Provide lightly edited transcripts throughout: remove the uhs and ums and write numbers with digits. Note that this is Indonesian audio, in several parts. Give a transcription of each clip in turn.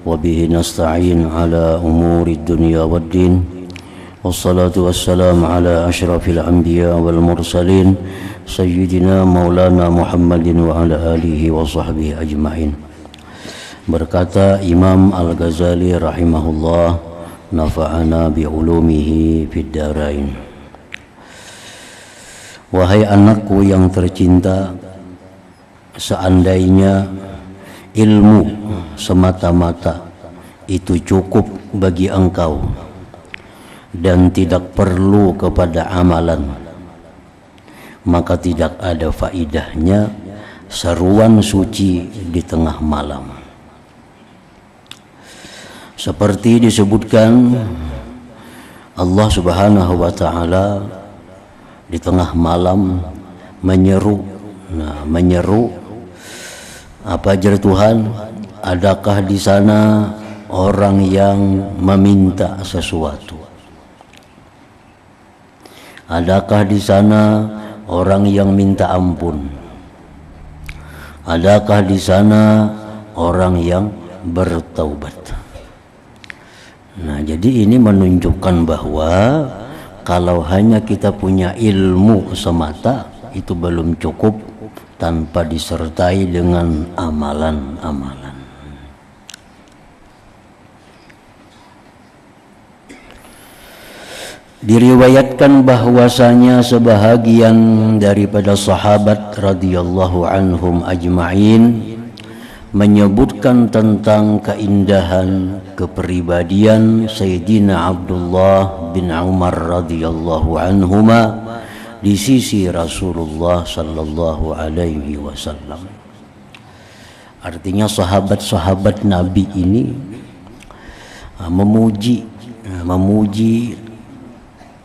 وبه نستعين على أمور الدنيا والدين والصلاة والسلام على أشرف الأنبياء والمرسلين سيدنا مولانا محمد وعلى آله وصحبه أجمعين. Berkata Imam Al-Ghazali rahimahullah, nafa'ana bi'ulumihi fid darain. Wahai anakku yang tercinta, seandainya ilmu semata-mata itu cukup bagi engkau dan tidak perlu kepada amalan, maka tidak ada faidahnya seruan suci di tengah malam. Seperti disebutkan, Allah Subhanahu wa ta'ala di tengah malam menyeru. Apa ajar Tuhan? Adakah di sana orang yang meminta sesuatu? Adakah di sana orang yang minta ampun? Adakah di sana orang yang bertaubat? Nah, jadi ini menunjukkan bahwa kalau hanya kita punya ilmu semata itu belum cukup tanpa disertai dengan amalan-amalan. Diriwayatkan bahwasanya sebahagian daripada sahabat radhiyallahu anhum ajma'in menyebutkan tentang keindahan kepribadian Sayyidina Abdullah bin Umar radhiyallahu anhuma di sisi Rasulullah sallallahu alaihi wasallam. Artinya sahabat-sahabat Nabi ini memuji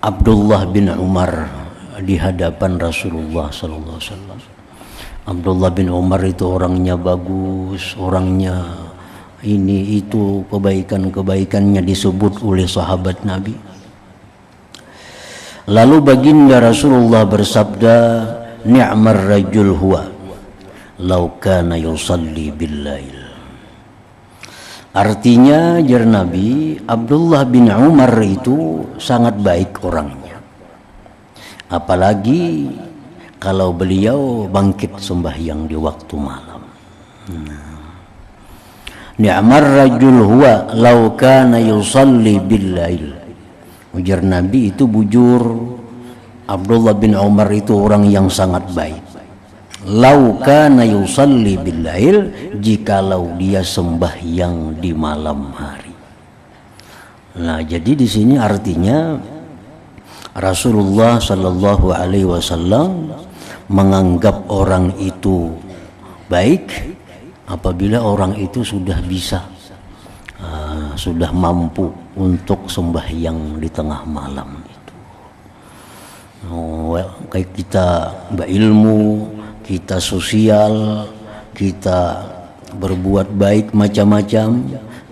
Abdullah bin Umar di hadapan Rasulullah sallallahu alaihi wasallam. Abdullah bin Umar itu orangnya bagus, orangnya ini itu, kebaikan-kebaikannya disebut oleh sahabat Nabi. Lalu baginda Rasulullah bersabda, ni'mar rajul huwa law kana yusalli bil-lail. Artinya jar Nabi, Abdullah bin Umar itu sangat baik orangnya. Apalagi kalau beliau bangkit sembahyang di waktu malam. Ni'mar rajul huwa law kana yusalli bil-lail. Ujar Nabi itu bujur, Abdullah bin Umar itu orang yang sangat baik. Lau kana yusalli bil-lail, jikalau dia sembahyang di malam hari. Nah, jadi di sini artinya Rasulullah sallallahu alaihi wasallam menganggap orang itu baik apabila orang itu sudah bisa sudah mampu untuk sembahyang di tengah malam itu. Kayak kita berilmu, kita sosial, kita berbuat baik macam-macam,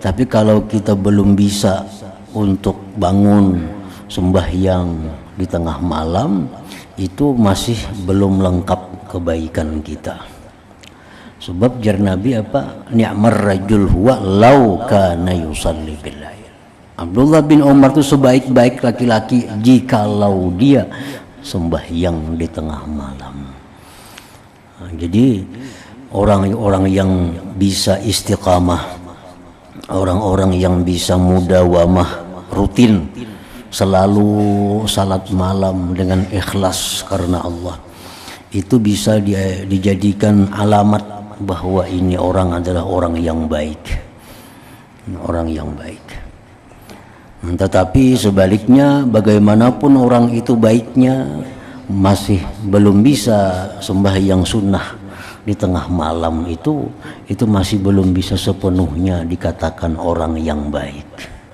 tapi kalau kita belum bisa untuk bangun sembahyang di tengah malam, itu masih belum lengkap kebaikan kita. Sebab jar Nabi apa? Ni'mar rajul huwa law kana yusalli bil-lail. Abdullah bin Umar itu sebaik-baik laki-laki jikalau dia sembahyang di tengah malam. Nah, jadi orang-orang yang bisa istiqamah, orang-orang yang bisa mudawamah rutin selalu salat malam dengan ikhlas karena Allah, itu bisa dijadikan alamat bahwa ini orang adalah orang yang baik, orang yang baik. Tetapi sebaliknya, bagaimanapun orang itu baiknya, masih belum bisa sembahyang sunnah di tengah malam, itu masih belum bisa sepenuhnya dikatakan orang yang baik.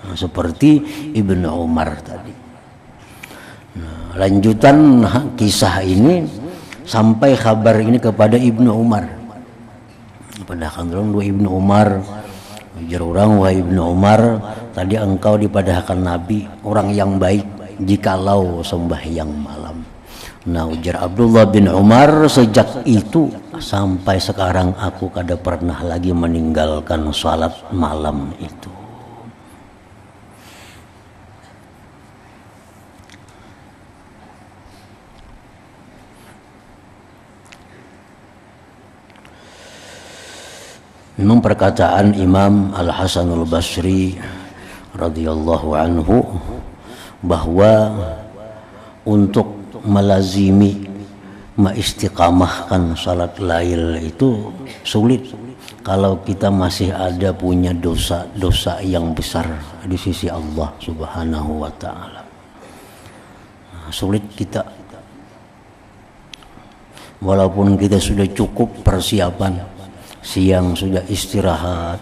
Nah, seperti Ibnu Umar tadi. Nah, lanjutan kisah ini sampai kabar ini kepada Ibnu Umar. Padahal dua Ibnu Umar, ujar orang, wahai Ibnu Umar, tadi engkau dipadahkan Nabi orang yang baik jikalau sembahyang malam. Nah, ujar Abdullah bin Umar, sejak itu sampai sekarang aku kada pernah lagi meninggalkan salat malam itu. Memang perkataan Imam Al-Hasanul Basri radhiyallahu anhu bahwa untuk melazimi mengistiqamahkan salat lail itu sulit kalau kita masih ada punya dosa-dosa yang besar di sisi Allah Subhanahu wa taala. Sulit kita, walaupun kita sudah cukup persiapan, siang sudah istirahat,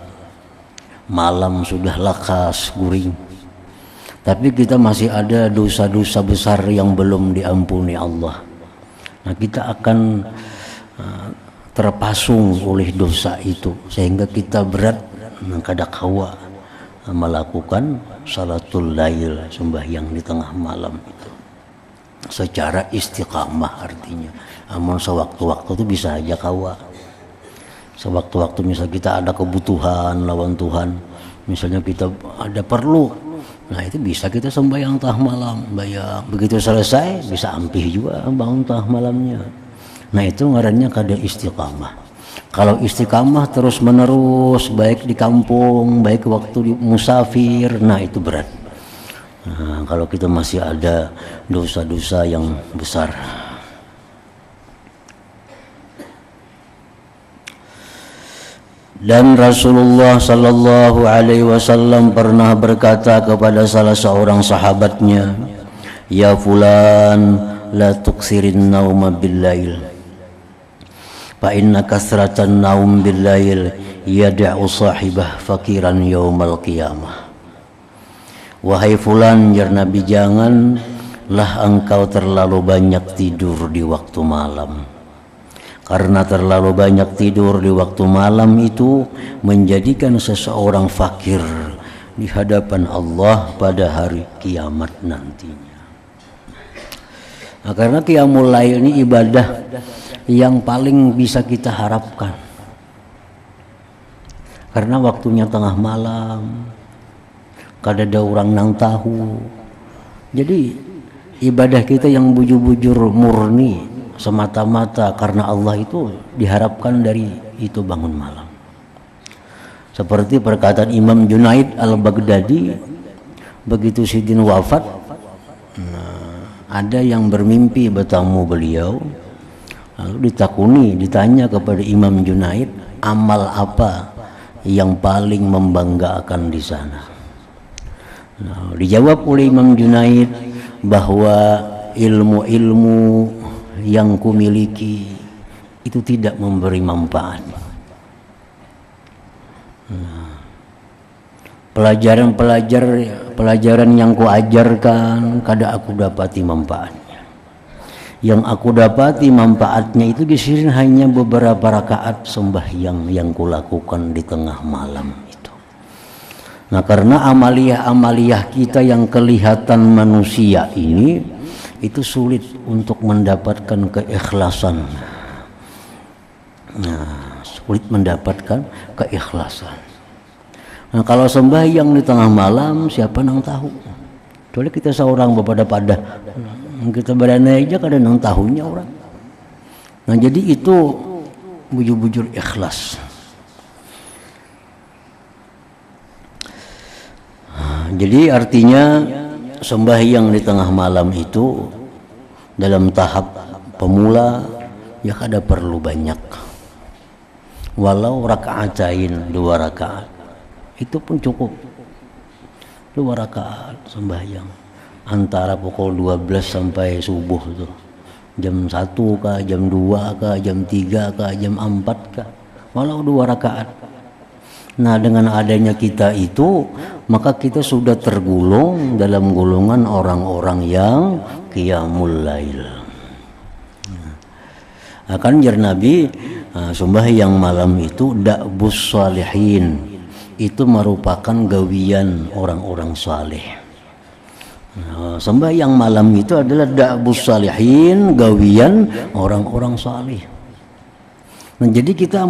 malam sudah lakas guring, tapi kita masih ada dosa-dosa besar yang belum diampuni Allah. Nah, kita akan terpasung oleh dosa itu sehingga kita berat kada kawa melakukan salatul lail, sembahyang di tengah malam itu secara istiqamah. Artinya amun sewaktu-waktu itu bisa aja kawa. Sewaktu-waktu misalnya kita ada kebutuhan lawan Tuhan, misalnya kita ada perlu, nah itu bisa kita sembahyang tengah malam, begitu selesai bisa ampih juga bangun tengah malamnya. Nah itu ngarannya kada istiqamah. Kalau istiqamah terus menerus, baik di kampung, baik waktu di musafir, nah itu berat. Nah, kalau kita masih ada dosa-dosa yang besar. Dan Rasulullah sallallahu alaihi wasallam pernah berkata kepada salah seorang sahabatnya, "Ya fulan, la tuksirin nauma bil-lail. Fa inna kasratan naum bil-lail yad'u sahibah fakiran yaumal qiyamah." Wahai fulan, jar Nabi, janganlah engkau terlalu banyak tidur di waktu malam. Karena terlalu banyak tidur di waktu malam itu menjadikan seseorang fakir di hadapan Allah pada hari kiamat nantinya. Nah, karena qiyamul lail ini ibadah yang paling bisa kita harapkan. Karena waktunya tengah malam, kada ada orang nang tahu. Jadi ibadah kita yang bujur-bujur murni semata-mata karena Allah itu diharapkan dari itu bangun malam. Seperti perkataan Imam Junaid Al-Baghdadi, begitu Sidin wafat, ada yang bermimpi bertemu beliau, lalu ditanya kepada Imam Junaid, amal apa yang paling membanggakan di sana? Nah, dijawab oleh Imam Junaid bahwa ilmu-ilmu yang kumiliki itu tidak memberi manfaat. Nah, pelajaran yang kuajarkan kada aku dapati manfaatnya. Yang aku dapati manfaatnya itu disirin hanya beberapa rakaat sembahyang yang kulakukan di tengah malam itu. Nah, karena amaliyah kita yang kelihatan manusia ini itu sulit untuk mendapatkan keikhlasan. Nah, sulit mendapatkan keikhlasan. Nah, kalau sembahyang di tengah malam, siapa nang tahu? Kecuali kita seorang pada kita berana aja kada nang tahunya orang. Nah, jadi itu bujur-bujur ikhlas. Nah, jadi artinya sembahyang di tengah malam itu dalam tahap pemula ya kada perlu banyak, walau rakaatain 2 rakaat itu pun cukup. 2 rakaat sembahyang antara pukul 12 sampai subuh tuh, jam 1 kah, jam 2 kah, jam 3 kah, jam 4 kah, walau 2 rakaat. Nah, dengan adanya kita itu, maka kita sudah tergolong dalam golongan orang-orang yang qiyamul lail. Akan jar Nabi, sembahyang malam itu da'bus salihin, itu merupakan gawian orang-orang saleh. Sembahyang malam itu adalah da'bus salihin, gawian orang-orang salih. Nah, jadi kita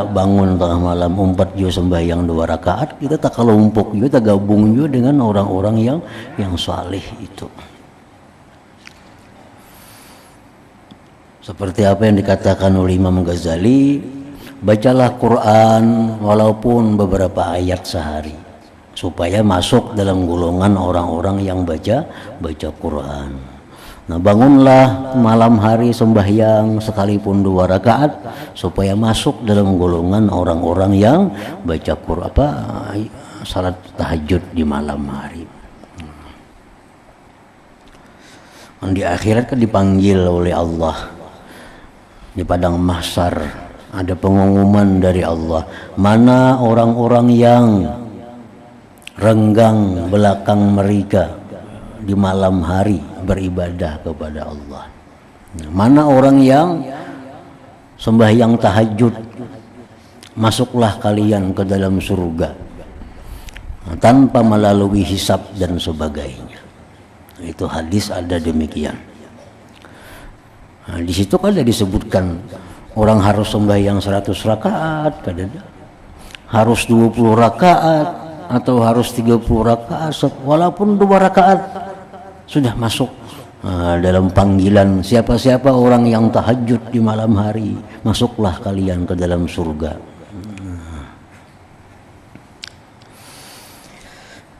bangun tengah malam umpat juga sembahyang 2 rakaat, kita tak kelompok juga, tak gabung juga dengan orang-orang yang salih itu. Seperti apa yang dikatakan oleh Imam Ghazali, bacalah Quran walaupun beberapa ayat sehari, supaya masuk dalam golongan orang-orang yang baca Quran. Nah, bangunlah malam hari sembahyang sekalipun 2 rakaat supaya masuk dalam golongan orang-orang yang baca Quran, salat tahajud di malam hari. Di akhirat kan dipanggil oleh Allah di padang mahsyar, ada pengumuman dari Allah, mana orang-orang yang renggang belakang mereka di malam hari beribadah kepada Allah. Mana orang yang sembahyang tahajud, masuklah kalian ke dalam surga tanpa melalui hisab dan sebagainya. Itu hadis ada demikian. Di situ kan ada disebutkan orang harus sembahyang 100 rakaat, harus 20 rakaat atau harus 30 rakaat, walaupun 2 rakaat sudah masuk dalam panggilan siapa-siapa orang yang tahajud di malam hari, masuklah kalian ke dalam surga.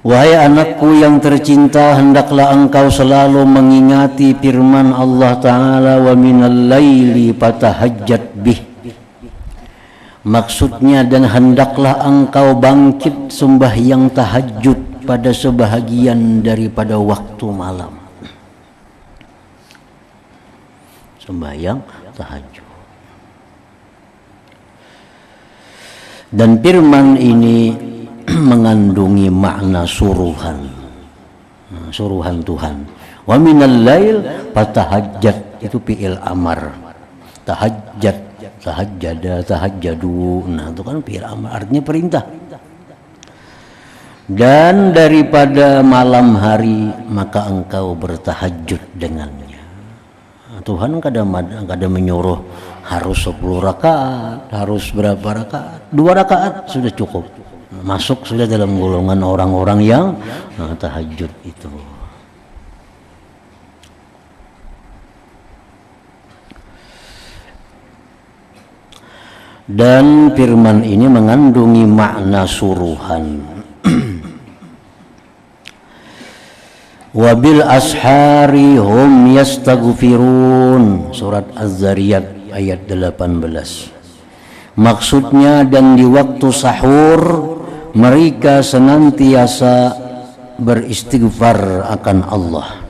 Wahai anakku yang tercinta, hendaklah engkau selalu mengingati firman Allah Ta'ala, wa minal laili fatahajjat bih. Maksudnya, dan hendaklah engkau bangkit sembahyang tahajud pada sebahagian daripada waktu malam. Sembahyang tahajud. Dan firman ini mengandungi makna suruhan Tuhan. Wa minal lail fatahajjat, itu fi'il amar. Tahajjadu, nah itu kan fi'il amar, artinya perintah. Dan daripada malam hari maka engkau bertahajud dengannya. Tuhan kadang menyuruh harus 10 rakaat, harus berapa rakaat, 2 rakaat sudah cukup, masuk sudah dalam golongan orang-orang yang tahajud itu. Dan firman ini mengandungi makna suruhan. Wabil ashari hum yastaghfirun, surat Az-Zariyat ayat 18. Maksudnya, dan di waktu sahur mereka senantiasa beristighfar akan Allah.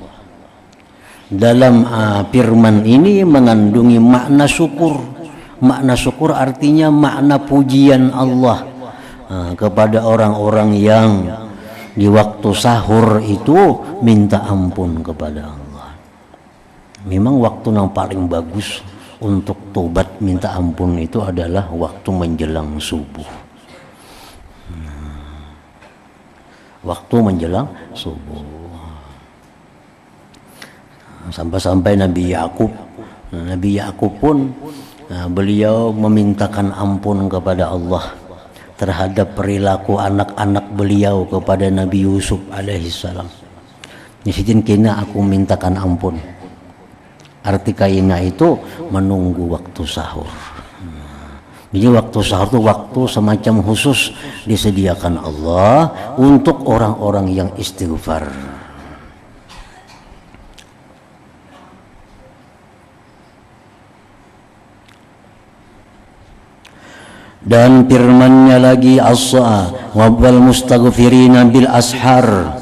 Dalam firman ini mengandungi makna syukur. Makna syukur artinya makna pujian Allah kepada orang-orang yang di waktu sahur itu minta ampun kepada Allah. Memang waktu yang paling bagus untuk tobat minta ampun itu adalah waktu menjelang subuh. Waktu menjelang subuh. Sampai-sampai Nabi Yakub pun beliau memintakan ampun kepada Allah terhadap perilaku anak-anak beliau kepada Nabi Yusuf alaihissalam. Nyisitin kena aku mintakan ampun. Arti kaina itu menunggu waktu sahur. Jadi waktu sahur itu waktu semacam khusus disediakan Allah untuk orang-orang yang istighfar. Dan firman-Nya lagi, as-sa wal mustaghfirina bil ashar.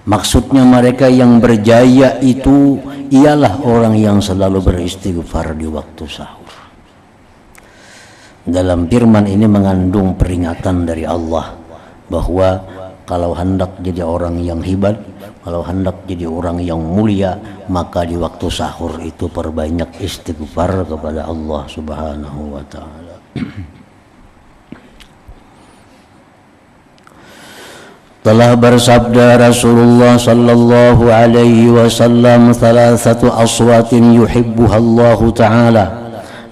Maksudnya mereka yang berjaya itu ialah orang yang selalu beristighfar di waktu sahur. Dalam firman ini mengandung peringatan dari Allah bahwa kalau hendak jadi orang yang hebat, kalau hendak jadi orang yang mulia, maka di waktu sahur itu perbanyak istighfar kepada Allah Subhanahu wa taala. Telah bersabda Rasulullah sallallahu alaihi wasallam, "Thalathatu aswatin yuhibbuha Allah Ta'ala,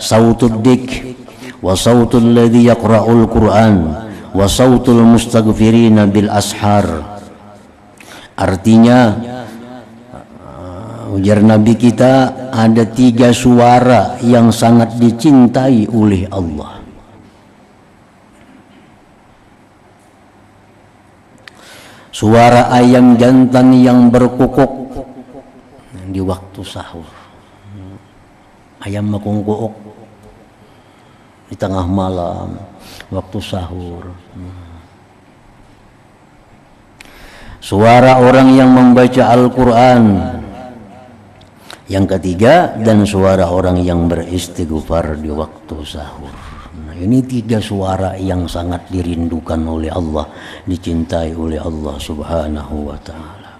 sautud dik, wa sautul ladzi yaqra'ul Qur'an, wa sautul mustaghfirina bil ashar." Artinya, ujar Nabi kita, ada 3 suara yang sangat dicintai oleh Allah. Suara ayam jantan yang berkukuk di waktu sahur. Ayam mengkukuk di tengah malam waktu sahur. Suara orang yang membaca Al-Quran. Yang ketiga, dan suara orang yang beristighfar di waktu sahur. Ini 3 suara yang sangat dirindukan oleh Allah, dicintai oleh Allah Subhanahu wa Ta'ala.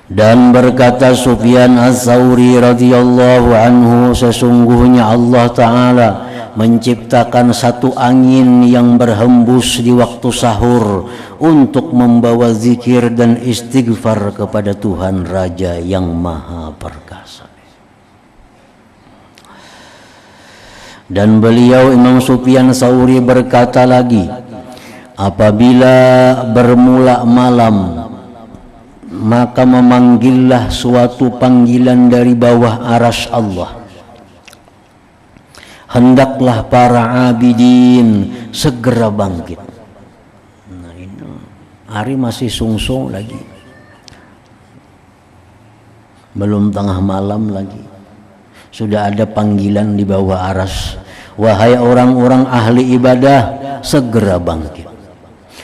Dan berkata Sufyan Ats-Tsauri radhiyallahu anhu, sesungguhnya Allah Ta'ala menciptakan satu angin yang berhembus di waktu sahur untuk membawa zikir dan istighfar kepada Tuhan Raja yang Maha Perkasa. Dan beliau Imam Sufyan Tsauri berkata lagi, apabila bermula malam, maka memanggillah suatu panggilan dari bawah arasy Allah. Hendaklah para abidin segera bangkit. Nah, ini hari masih sungsung lagi, belum tengah malam lagi, sudah ada panggilan di bawah arasy. Wahai orang-orang ahli ibadah, segera bangkit.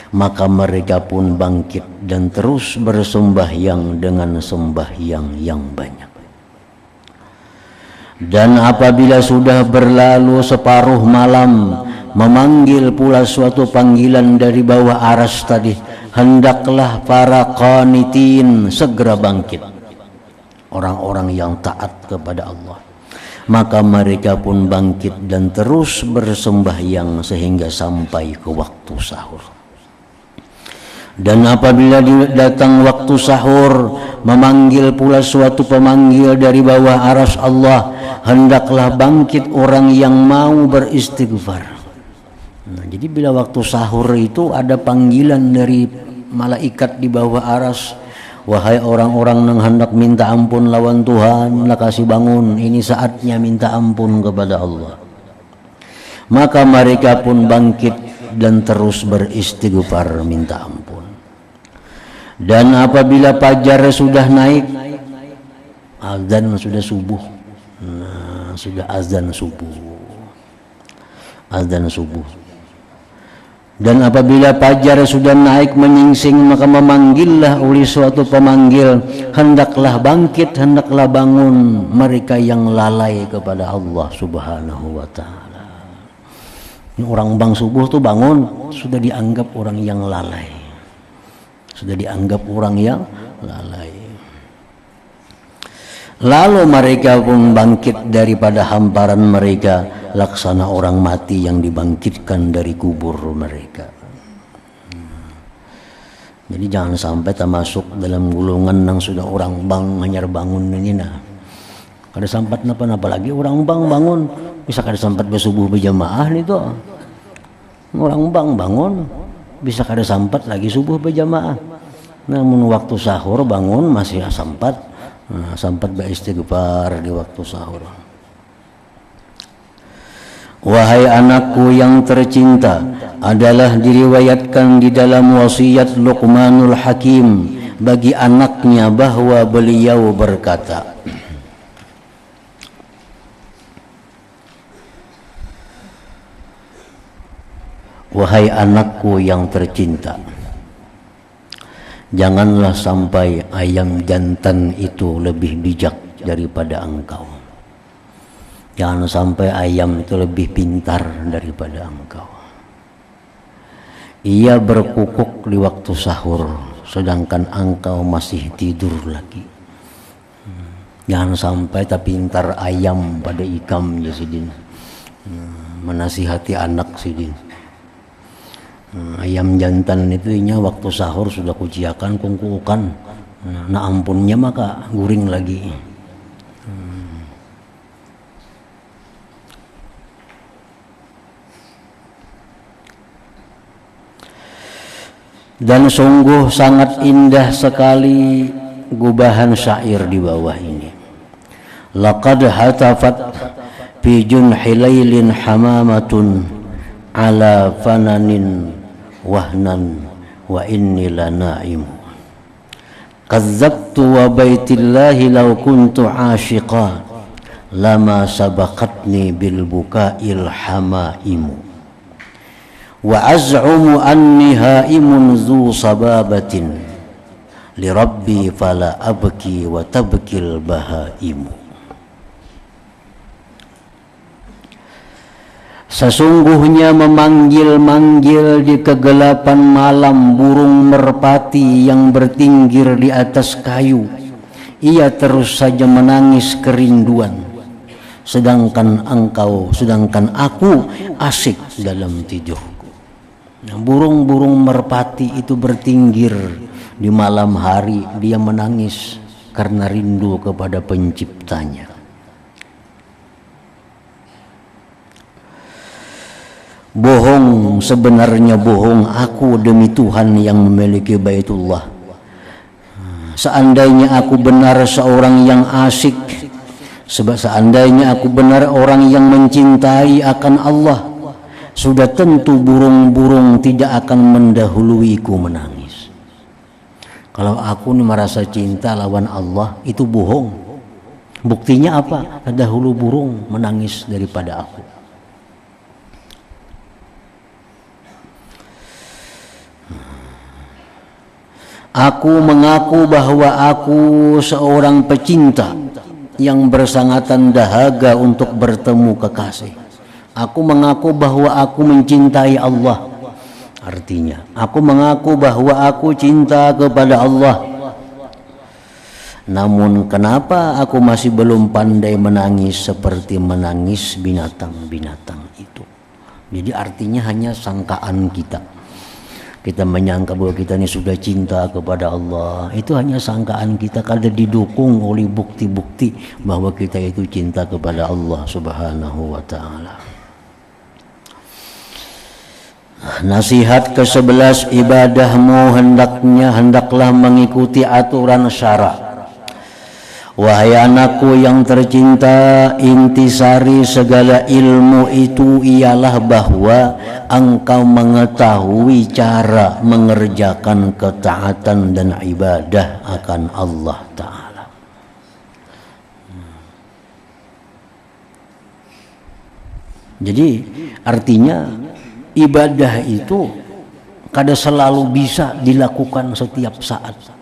Maka mereka pun bangkit dan terus bersembahyang dengan sembahyang yang banyak. Dan apabila sudah berlalu separuh malam, memanggil pula suatu panggilan dari bawah arasy tadi. Hendaklah para qanitin segera bangkit, orang-orang yang taat kepada Allah. Maka mereka pun bangkit dan terus bersembahyang sehingga sampai ke waktu sahur. Dan apabila datang waktu sahur, memanggil pula suatu pemanggil dari bawah arasy Allah. Hendaklah bangkit orang yang mau beristighfar. Nah, jadi bila waktu sahur itu ada panggilan dari malaikat di bawah arasy. Wahai orang-orang yang hendak minta ampun lawan Tuhan, lah kasih bangun, ini saatnya minta ampun kepada Allah. Maka mereka pun bangkit dan terus beristighfar minta ampun. Dan apabila fajar sudah naik, azan sudah subuh. Nah, sudah azan subuh. Azan subuh. Dan apabila fajar sudah naik menyingsing, maka memanggillah oleh suatu pemanggil, hendaklah bangkit, hendaklah bangun mereka yang lalai kepada Allah Subhanahu wa Ta'ala. Ini orang bang subuh tuh bangun, sudah dianggap orang yang lalai. Sudah dianggap orang yang lalai. Lalu mereka pun bangkit daripada hamparan mereka, laksana orang mati yang dibangkitkan dari kubur mereka. Jadi jangan sampai termasuk dalam golongan yang sudah orang bang hanyar bangun ini nah. Kada sampat napa-napa lagi orang bang bangun, bisa kada sampat bersubuh berjamaah nih tuh. Orang bang bangun, bisa kada sampat lagi subuh berjamaah. Namun waktu sahur bangun masih sampat. Nah, sampat beristighfar di waktu sahur. Wahai anakku yang tercinta, adalah diriwayatkan di dalam wasiat Luqmanul Hakim bagi anaknya bahwa beliau berkata, wahai anakku yang tercinta, janganlah sampai ayam jantan itu lebih bijak daripada engkau. Jangan sampai ayam itu lebih pintar daripada engkau. Ia berkukuk di waktu sahur, sedangkan engkau masih tidur lagi. Jangan sampai tak pintar ayam pada ikam ya sidin. Menasihati anak sidin. Ayam jantan itu waktu sahur sudah kuciakan kungkukan. Nah ampunnya maka guring lagi. Dan sungguh sangat indah sekali gubahan syair di bawah ini. Laqad hatafat fi junhi lailin hamamatun ala fananin wahnan wa inni lanaimu. Kazzabtu wa baitillahi law kuntu ashiqa lama sabaqatni bil bukail hamaimu. Wa az'umu anni haimun zu sababatin li rabbi fala abki wa tabkil bahaimu. Sesungguhnya memanggil-manggil di kegelapan malam burung merpati yang bertinggir di atas kayu, ia terus saja menangis kerinduan, sedangkan aku asyik dalam tidur. Nah, burung-burung merpati itu bertinggir di malam hari, dia menangis karena rindu kepada penciptanya. Bohong, sebenarnya bohong aku demi Tuhan yang memiliki Baitullah. Seandainya aku benar seorang yang asyik, seandainya aku benar orang yang mencintai akan Allah, sudah tentu burung-burung tidak akan mendahuluiku menangis. Kalau aku merasa cinta lawan Allah, itu bohong. Buktinya apa? Dahulu burung menangis daripada aku. Aku mengaku bahwa aku seorang pecinta yang bersangatan dahaga untuk bertemu kekasih. Aku mengaku bahwa aku mencintai Allah. Artinya, aku mengaku bahwa aku cinta kepada Allah. Namun kenapa aku masih belum pandai menangis seperti menangis binatang-binatang itu? Jadi artinya hanya sangkaan kita. Kita menyangka bahwa kita ini sudah cinta kepada Allah. Itu hanya sangkaan kita kalau didukung oleh bukti-bukti bahwa kita itu cinta kepada Allah Subhanahu wa ta'ala. Nasihat ke-11, ibadahmu hendaklah mengikuti aturan syara. Wahai anakku yang tercinta, intisari segala ilmu itu ialah bahwa engkau mengetahui cara mengerjakan ketaatan dan ibadah akan Allah Ta'ala. Jadi artinya ibadah itu kada selalu bisa dilakukan setiap saat.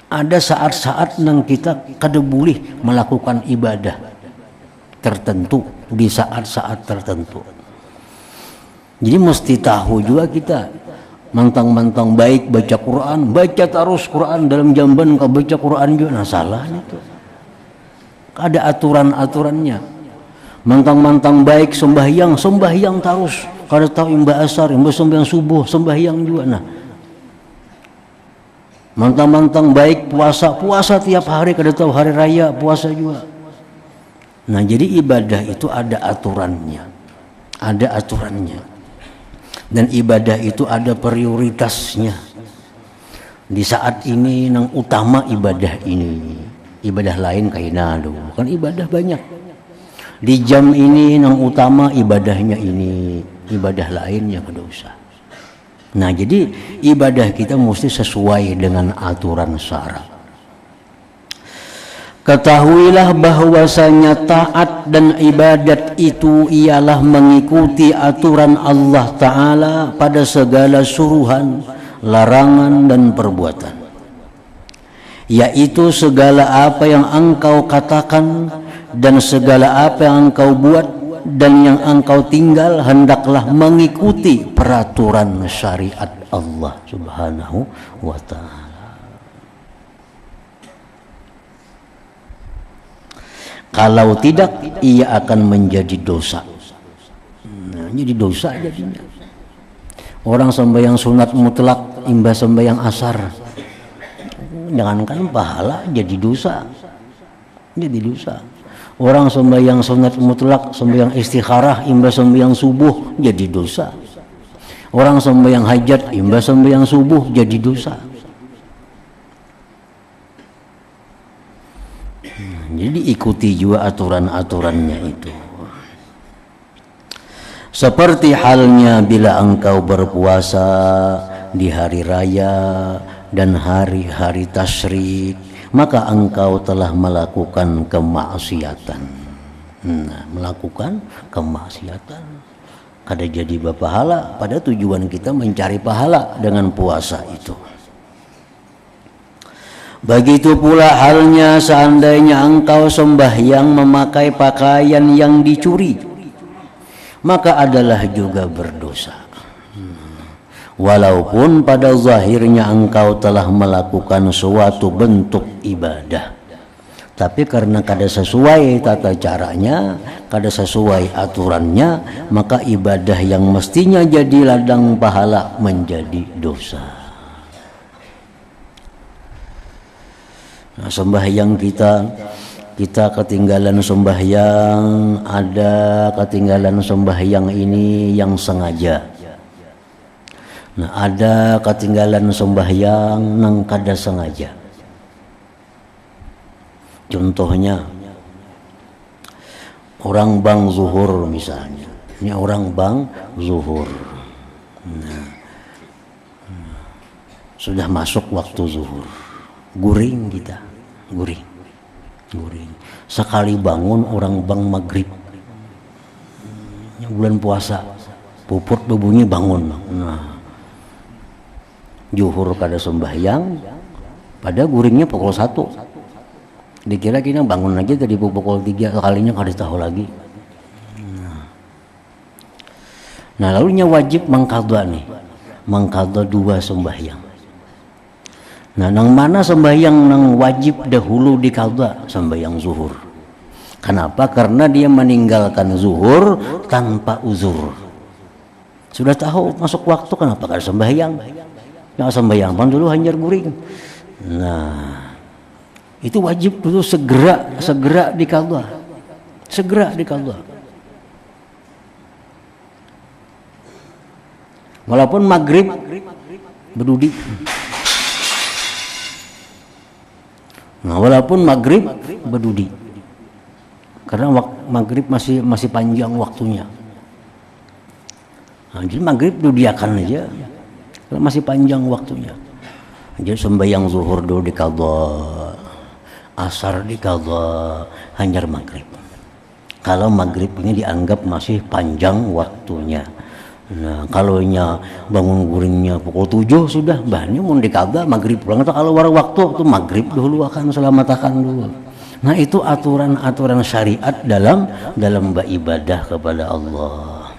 Ada saat-saat yang kita kada boleh melakukan ibadah tertentu di saat-saat tertentu. Jadi mesti tahu juga kita mantang-mantang baik baca Quran, baca terus Quran dalam jamban kau baca Quran juga, nah salah itu. Ada aturan-aturannya. Mantang-mantang baik sembahyang terus. Kada tahu imbah asar, imbah sembahyang subuh, sembahyang juga nah. Mantang-mantang baik puasa tiap hari, kada tahu hari raya puasa juga. Nah, jadi ibadah itu ada aturannya. Ada aturannya. Dan ibadah itu ada prioritasnya. Di saat ini yang utama ibadah ini. Ibadah lain kaina dulu. Kan ibadah banyak. Di jam ini yang utama ibadahnya ini, ibadah lainnya kada usah. Nah, jadi ibadah kita mesti sesuai dengan aturan syara. Ketahuilah bahwasanya taat dan ibadat itu ialah mengikuti aturan Allah Ta'ala pada segala suruhan, larangan dan perbuatan. Yaitu segala apa yang engkau katakan dan segala apa yang engkau buat dan yang engkau tinggal hendaklah mengikuti peraturan syariat Allah Subhanahu wa ta'ala. Kalau tidak, ia akan menjadi dosa. Nah, jadi dosa jadinya. Orang sembahyang sunat mutlak imbas sembahyang asar, jangankan pahala jadi dosa. Jadi dosa. Orang sembahyang sunat mutlak, sembahyang istikharah imbas sembahyang subuh jadi dosa. Orang sembahyang hajat imbas sembahyang subuh jadi dosa. Jadi ikuti juga aturan-aturannya itu. Seperti halnya bila engkau berpuasa di hari raya dan hari-hari tasyrik, maka engkau telah melakukan kemaksiatan. Melakukan kemaksiatan. Kada jadi berpahala, pada tujuan kita mencari pahala dengan puasa itu. Begitu pula halnya seandainya engkau sembahyang memakai pakaian yang dicuri, maka adalah juga berdosa. Walaupun pada zahirnya engkau telah melakukan suatu bentuk ibadah, tapi karena kada sesuai tata caranya, kada sesuai aturannya, maka ibadah yang mestinya jadi ladang pahala menjadi dosa. Nah, sembahyang kita ketinggalan sembahyang, ada ketinggalan sembahyang ini yang sengaja. Nah, ada ketinggalan sembahyang nang kada sengaja. Contohnya orang bang zuhur misalnya. Ini orang bang zuhur. Nah, sudah masuk waktu zuhur. Guring kita, guring. Sekali bangun orang bang maghrib, bulan puasa, puput berbunyi bangun. Nah, zuhur kada sembahyang, pada guringnya pukul 1. Dikira kita bangun lagi tadi pukul 3, kalinya kada tahu lagi. Nah, lalunya wajib mengqadha nih, mengqadha 2 sembahyang. Nah, nang mana sembahyang nang wajib dahulu diqadha? Sembahyang zuhur. Kenapa? Karena dia meninggalkan zuhur tanpa uzur. Sudah tahu masuk waktu, kenapa kada sembahyang? Yang sembahyang pan dulu hanyar guring. Nah, itu wajib dulu segera diqadha. Segera diqadha. Walaupun maghrib berdudi. Nah, walaupun maghrib berdudi, karena maghrib masih panjang waktunya. Nah, jadi maghrib dudiakan aja, karena masih panjang waktunya. Jadi sembahyang zuhur dulu diqadha, asar diqadha, hanyar maghrib. Kalau maghrib ini dianggap masih panjang waktunya. Nah, kalau bangun guringnya pukul 7 sudah, bahannya mau diqadha maghrib pulang. Atau kalau war waktu itu maghrib dulu akan selamatakan dulu. Nah, itu aturan-aturan syariat dalam beribadah kepada Allah.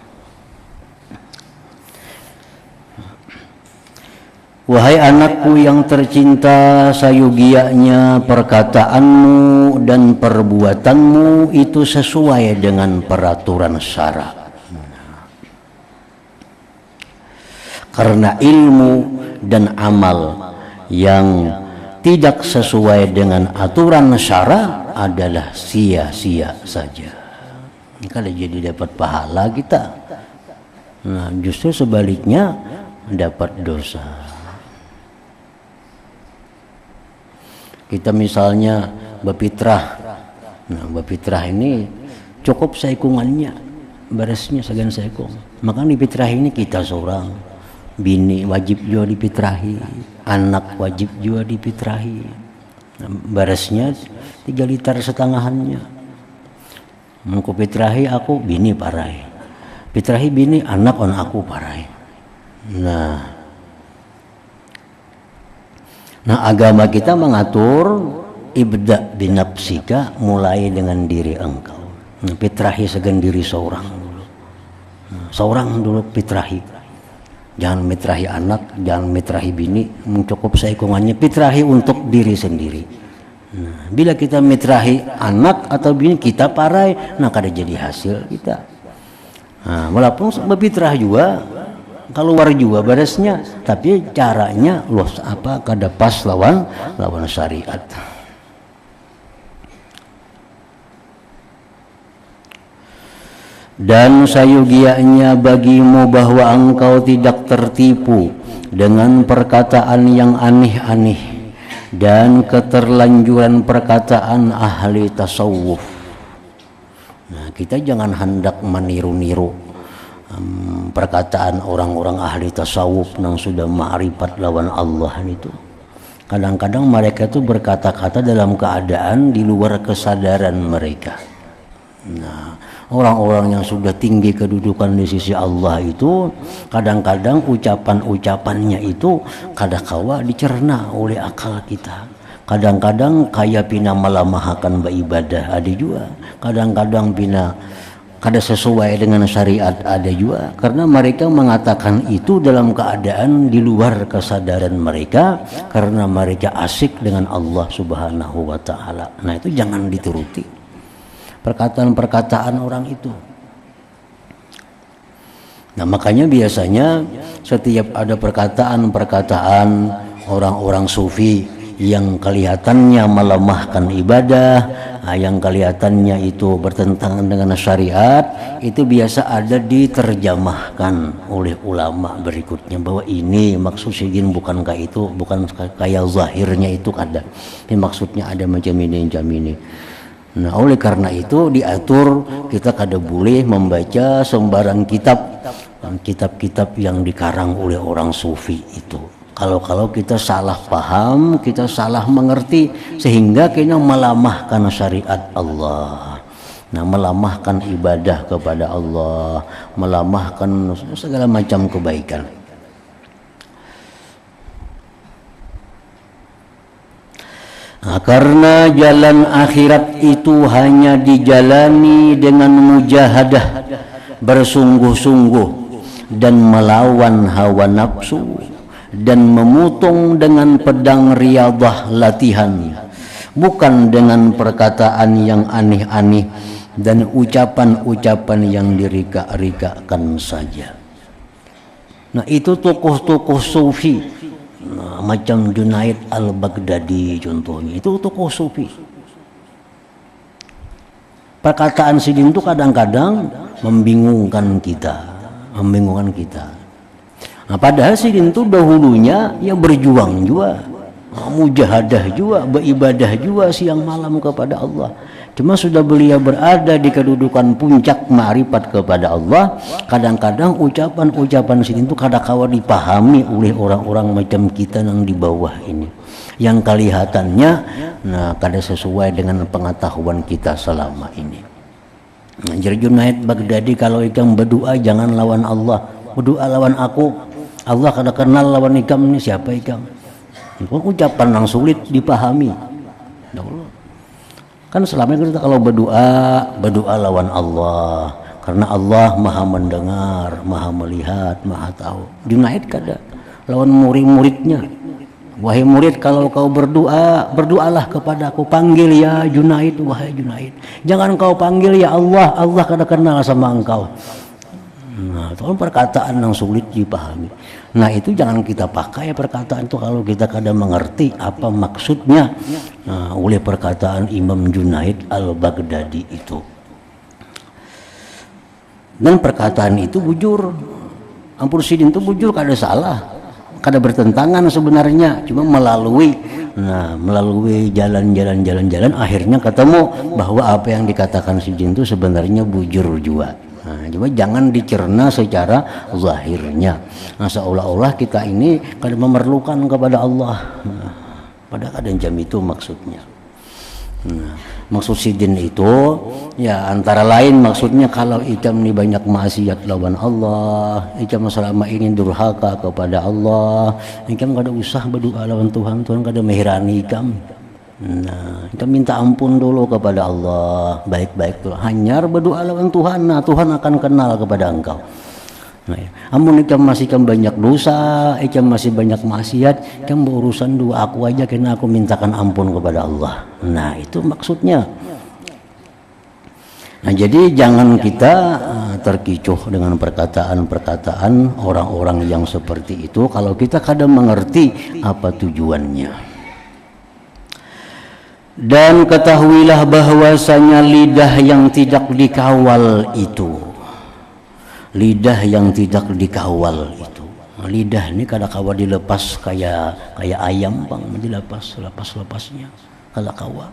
Wahai anakku yang tercinta, sayugianya perkataanmu dan perbuatanmu itu sesuai dengan peraturan syara. Karena ilmu dan amal yang tidak sesuai dengan aturan syara adalah sia-sia saja. Kalau jadi dapat pahala kita, nah justru sebaliknya dapat dosa. Kita misalnya berfitrah, nah berfitrah ini cukup saikungannya, beresnya segan saikung. Maka di fitrah ini kita seorang. Bini wajib juga dipitrahi, anak wajib juga dipitrahi. Nah, beresnya 3 liter setengahannya. Mengku pitrahi aku bini parai, pitrahi bini anak on aku parai. Nah agama kita mengatur ibda binafsika, mulai dengan diri engkau. Nah, pitrahi segan diri seorang dulu. Nah, seorang dulu pitrahi. Jangan mitrahi anak, jangan mitrahi bini, mencukup saikungannya, pitrahi untuk diri sendiri. Nah, bila kita mitrahi anak atau bini, kita parai, nah kada jadi hasil kita. Nah, walaupun berfitrah juga, keluar juga beresnya, tapi caranya los apa kada pas lawan syariat. Dan sayugianya bagimu bahwa engkau tidak tertipu dengan perkataan yang aneh-aneh dan keterlanjuran perkataan ahli tasawuf. Nah, kita jangan hendak meniru-niru perkataan orang-orang ahli tasawuf yang sudah ma'rifat lawan Allah itu. Kadang-kadang mereka itu berkata-kata dalam keadaan di luar kesadaran mereka. Nah, orang-orang yang sudah tinggi kedudukan di sisi Allah itu kadang-kadang ucapan-ucapannya itu kadangkala dicerna oleh akal kita. Kadang-kadang kayak pina melamahkan beribadah ada juga. Kadang-kadang pina kada sesuai dengan syariat ada juga, karena mereka mengatakan itu dalam keadaan di luar kesadaran mereka karena mereka asik dengan Allah Subhanahu wa taala. Nah, itu jangan dituruti perkataan-perkataan orang itu. Nah, makanya biasanya setiap ada perkataan-perkataan orang-orang sufi yang kelihatannya melemahkan ibadah, yang kelihatannya itu bertentangan dengan syariat, itu biasa ada diterjemahkan oleh ulama berikutnya bahwa ini maksud sidin bukan kayak itu, bukan kayak zahirnya itu kada. Ini maksudnya ada macam ini. Nah, oleh karena itu diatur kita kada boleh membaca sembarang kitab-kitab yang dikarang oleh orang sufi itu. Kalau kita salah paham, kita salah mengerti sehingga kita melamahkan syariat Allah. Nah, melamahkan ibadah kepada Allah, melamahkan segala macam kebaikan. Nah, karena jalan akhirat itu hanya dijalani dengan mujahadah, bersungguh-sungguh dan melawan hawa nafsu dan memotong dengan pedang riyadhah latihan, bukan dengan perkataan yang aneh-aneh dan ucapan-ucapan yang dirika-rikakan saja. Nah, itu tokoh-tokoh sufi. Nah, macam Junaid al-Baghdadi contohnya, itu tokoh sufi. Perkataan sidin itu kadang-kadang membingungkan kita. Nah, padahal sidin itu dahulunya ya berjuang juga, mujahadah juga, beribadah juga siang malam kepada Allah. Cuma sudah beliau berada di kedudukan puncak ma'rifat kepada Allah, kadang-kadang ucapan-ucapan sidin itu kadang-kadang dipahami oleh orang-orang macam kita yang di bawah ini, yang kelihatannya kada sesuai dengan pengetahuan kita selama ini. Jadi Junaid Baghdadi kalau ikam berdoa jangan lawan Allah, berdoa lawan aku. Allah kada kenal lawan ikam ini siapa ikam. Itu ucapan yang sulit dipahami. Kan selama ini kita kalau berdoa lawan Allah, karena Allah maha mendengar, maha melihat, maha tahu. Junaid kada lawan murid-muridnya. Wahai murid, kalau kau berdoa, berdoalah kepadaku, panggil ya Junaid, wahai Junaid. Jangan kau panggil ya Allah, Allah kada kenal sama engkau. Nah, itu kan perkataan yang sulit dipahami. Nah, itu jangan kita pakai perkataan itu kalau kita kadang mengerti apa maksudnya oleh perkataan Imam Junaid al-Baghdadi itu. Dan perkataan itu bujur. Ampun sidin itu bujur, kada salah, kada bertentangan sebenarnya, cuma melalui jalan-jalan akhirnya ketemu bahwa apa yang dikatakan sidin itu sebenarnya bujur juga. Nah, cuma jangan dicerna secara zahirnya. Nah, seolah-olah kita ini kada memerlukan kepada Allah. Nah, pada keadaan jam itu maksudnya. Nah, maksud sidin itu ya antara lain maksudnya kalau ikam ini banyak maksiat lawan Allah, ikam selama ini durhaka kepada Allah, ikam kada usah berdoa lawan Tuhan, Tuhan kada mehirani ikam. Nah, kita minta ampun dulu kepada Allah, baik-baik tuh. Hanyar berdoa lawan Tuhan, nah Tuhan akan kenal kepada engkau. Nah, amun ikam masih banyak dosa, ikam masih banyak maksiat, ikam berurusan doa aku aja, karena aku mintakan ampun kepada Allah. Nah, itu maksudnya. Nah, jadi jangan kita terkecoh dengan perkataan-perkataan orang-orang yang seperti itu kalau kita kadang mengerti apa tujuannya. Dan ketahuilah bahwasanya lidah yang tidak dikawal itu, lidah yang tidak dikawal itu, lidah ini kadang-kala dilepas kayak ayam bang, dilepas-lepasnya kalau kawal.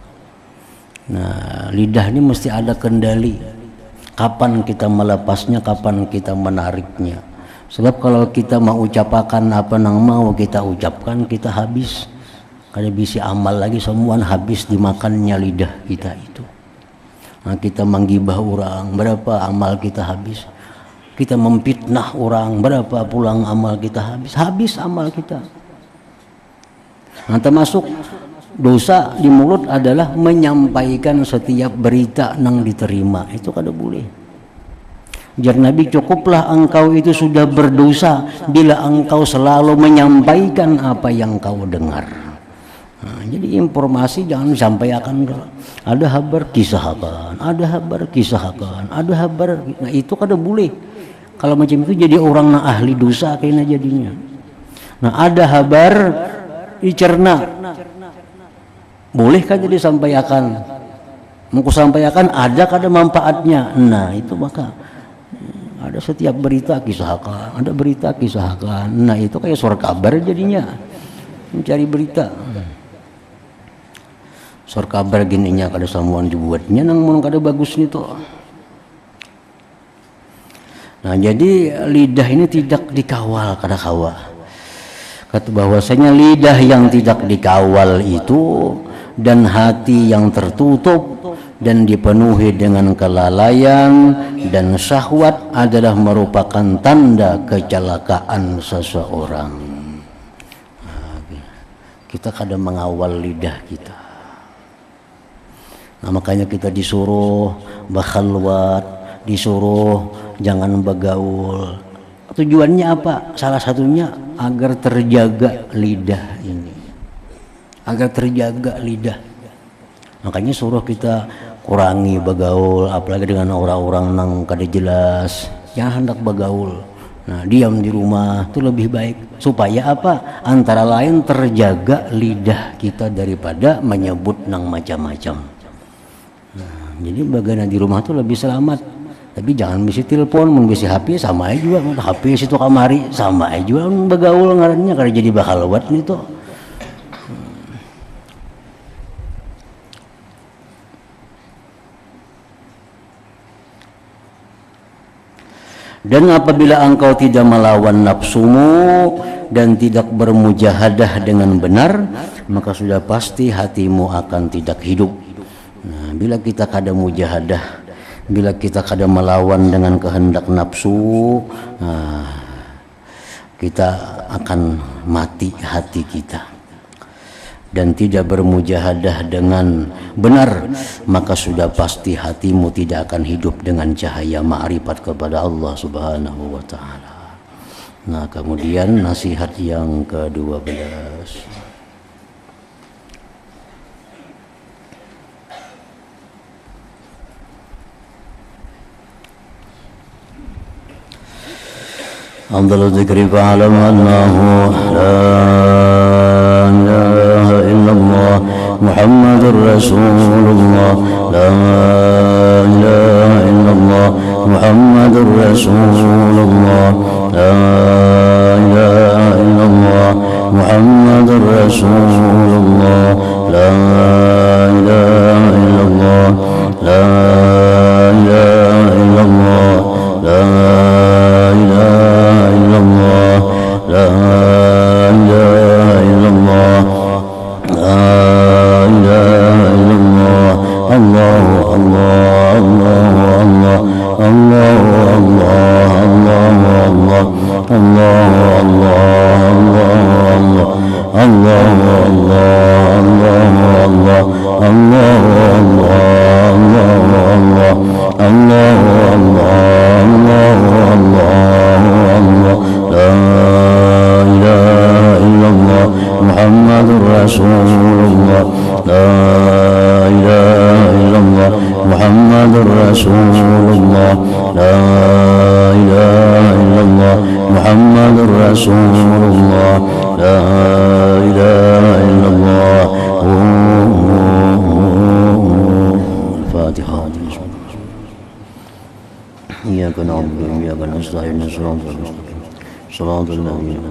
Nah, lidah ini mesti ada kendali. Kapan kita melepasnya, kapan kita menariknya. Sebab kalau kita mau ucapkan apa yang mau kita ucapkan, kita habis. Kada bisa amal lagi, semua habis dimakannya lidah kita itu. Nah, kita menggibah orang, berapa amal kita habis. Kita memfitnah orang, berapa pulang amal kita habis. Habis amal kita. Nah, termasuk dosa di mulut adalah menyampaikan setiap berita yang diterima. Itu kada boleh. Jar Nabi, cukuplah engkau itu sudah berdosa bila engkau selalu menyampaikan apa yang kau dengar. Nah, jadi informasi jangan disampaikan. Ada kabar kisahkan, ada kabar kisahkan, ada kabar. Nah, itu kada boleh. Kalau macam itu jadi orang yang ahli dosa kayaknya jadinya. Nah, ada kabar dicerna. Boleh kan jadi sampaikan, mau sampaikan ada kada manfaatnya. Nah, itu maka ada setiap berita kisahkan, ada berita kisahkan. Nah, itu kayak suara kabar jadinya, mencari berita. Suara kabar gininya kada samuan dibuatnya, namun kada bagus itu. Nah, jadi lidah ini tidak dikawal, kada kawal. Kata bahwasanya lidah yang tidak dikawal itu dan hati yang tertutup dan dipenuhi dengan kelalaian dan syahwat adalah merupakan tanda kecelakaan seseorang. Nah, kita kadang mengawal lidah kita. Nah, makanya kita disuruh bakhalwat, disuruh jangan begaul. Tujuannya apa? Salah satunya agar terjaga lidah ini. Agar terjaga lidah. Makanya suruh kita kurangi bergaul, apalagi dengan orang-orang yang kada jelas. Jangan hendak bergaul. Nah, diam di rumah itu lebih baik. Supaya apa? Antara lain terjaga lidah kita daripada menyebut nang macam-macam. Nah, jadi bagaimana di rumah itu lebih selamat. Tapi jangan bisa telepon, bisa HP sama aja juga. HP situ kamari sama aja juga bergaul ngarannya kada jadi bakhalwat itu. Dan apabila engkau tidak melawan nafsumu dan tidak bermujahadah dengan benar, maka sudah pasti hatimu akan tidak hidup. Nah, bila kita kada mujahadah, bila kita kada melawan dengan kehendak nafsu, nah, kita akan mati hati kita. Dan tidak bermujahadah dengan benar, maka sudah pasti hatimu tidak akan hidup dengan cahaya ma'rifat kepada Allah Subhanahu wa ta'ala. Nah, kemudian nasihat yang ke-12. Afdalu dzikri fa'alam annahu la ilaha illallah Muhammadur Rasulullah, la ilaha illallah Muhammadur Rasulullah, la ilaha illallah Muhammadur Rasulullah, la ilaha illallah, la ilaha illallah, la ilaha illallah, la ilaha illallah, la ilaha illallah. Allah Allah Allah Allah Allah Allah Allah Allah Allah Muhammadur Rasulullah, la ilaha illallah Muhammadur Rasulullah. Muhammadur Rasulullah, la ilaha illallah. Al-Fatihah. Iyyaka na'budu wa iyyaka nasta'in. Shiratal mustaqim. Shiratal ladzina